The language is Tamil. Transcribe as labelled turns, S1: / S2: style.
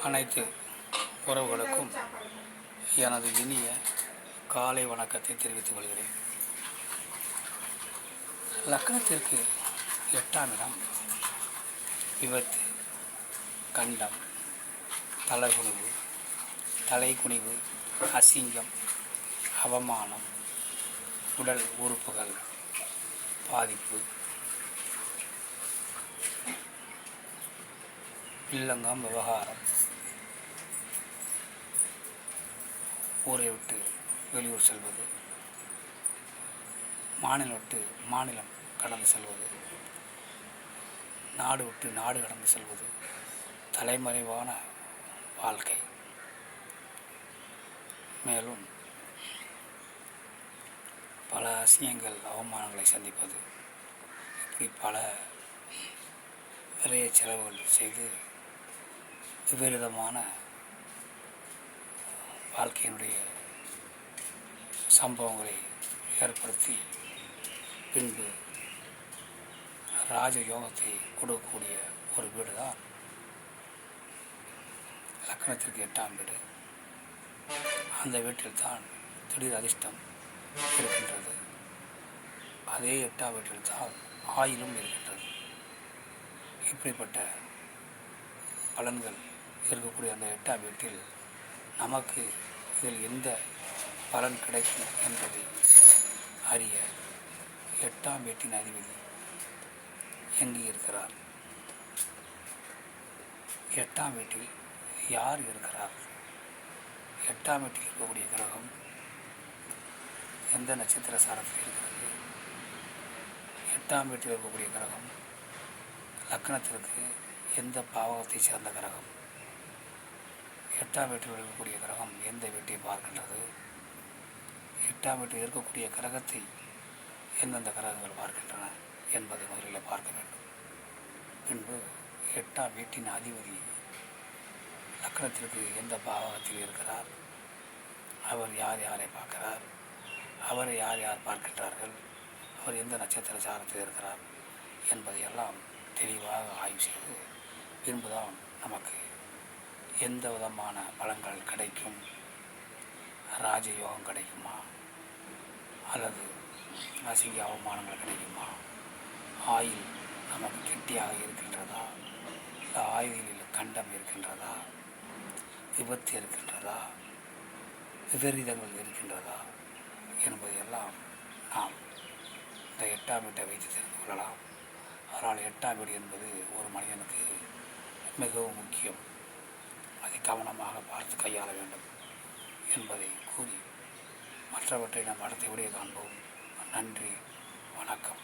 S1: அனைத்து உறவுகளுக்கும் எனது இனிய காலை வணக்கத்தை தெரிவித்துக் கொள்கிறேன். லக்னத்திற்கு 8ஆம் இடம் விபத்து, கண்டம், தலைகுனிவு, அசிங்கம், அவமானம், உடல் உறுப்புகள் பாதிப்பு, இல்லங்கம் விவகாரம், ஊரை விட்டு வெளியூர் செல்வது, மாநிலம் விட்டு மாநிலம் கடந்து செல்வது, நாடு விட்டு நாடு கடந்து செல்வது, தலைமறைவான வாழ்க்கை. மேலும் பல அசிங்கங்கள், அவமானங்களை சந்திப்பது, இப்படி பல நிறைய செலவுகள் செய்து விபரீதமான வாழ்க்கையினுடைய சம்பவங்களை ஏற்படுத்தி பின்பு ராஜயோகத்தை கொடுக்கக்கூடிய ஒரு வீடு தான் லக்னத்திற்கு 8ஆம் வீடு. அந்த வீட்டில் தான் திடீர் அதிர்ஷ்டம் இருக்கின்றது. அதே 8ஆம் வீட்டில் தான் ஆயிலும் இருக்கின்றது. இப்படிப்பட்ட பலன்கள் இருக்கக்கூடிய அந்த 8ஆம் வீட்டில் நமக்கு இதில் எந்த பலன் கிடைக்கும் என்பதை அறிய 8ஆம் வீட்டின் அதிபதி எங்கே இருக்கிறார், 8ஆம் வீட்டில் யார் இருக்கிறார், 8ஆம் வீட்டில் இருக்கக்கூடிய கிரகம் எந்த நட்சத்திர சாரத்தில் இருக்கிறது, 8ஆம் வீட்டில் இருக்கக்கூடிய கிரகம் லக்னத்திற்கு எந்த பாவகத்தை சேர்ந்த கிரகம், 8ஆம் வீட்டில் இருக்கக்கூடிய கிரகம் எந்த வீட்டை பார்க்கின்றது, 8ஆம் வீட்டில் இருக்கக்கூடிய கிரகத்தை எந்தெந்த கிரகங்கள் பார்க்கின்றன என்பதை முதலில் பார்க்க வேண்டும். பின்பு 8ஆம் வீட்டின் அதிபதி லக்னத்திற்கு எந்த பாவகத்தில் இருக்கிறார், அவர் யார் யாரை பார்க்கிறார், அவரை யார் யார் பார்க்கின்றார்கள், அவர் எந்த நட்சத்திர சாரத்தில் இருக்கிறார் என்பதையெல்லாம் தெளிவாக ஆய்வு செய்து பின்புதான் நமக்கு எந்த விதமான பலன்கள் கிடைக்கும், ராஜயோகம் கிடைக்குமா அல்லது அசிங்க அவமானங்கள் கிடைக்குமா, ஆயுள் நமக்கு கெட்டியாக இருக்கின்றதா, இல்லை ஆயுளில் கண்டம் இருக்கின்றதா, விபத்து இருக்கின்றதா, விபரீதங்கள் இருக்கின்றதா என்பதையெல்லாம் நாம் இந்த 8ஆம் வீட்டை வைத்து தெரிந்து கொள்ளலாம். அதனால் 8ஆம் வீடு என்பது ஒரு மனிதனுக்கு மிகவும் முக்கியம். அதை கவனமாக பார்த்து கையாள வேண்டும் என்பதை கூறி மற்றவற்றை நாம் அடுத்த விடையை காண்போம். நன்றி, வணக்கம்.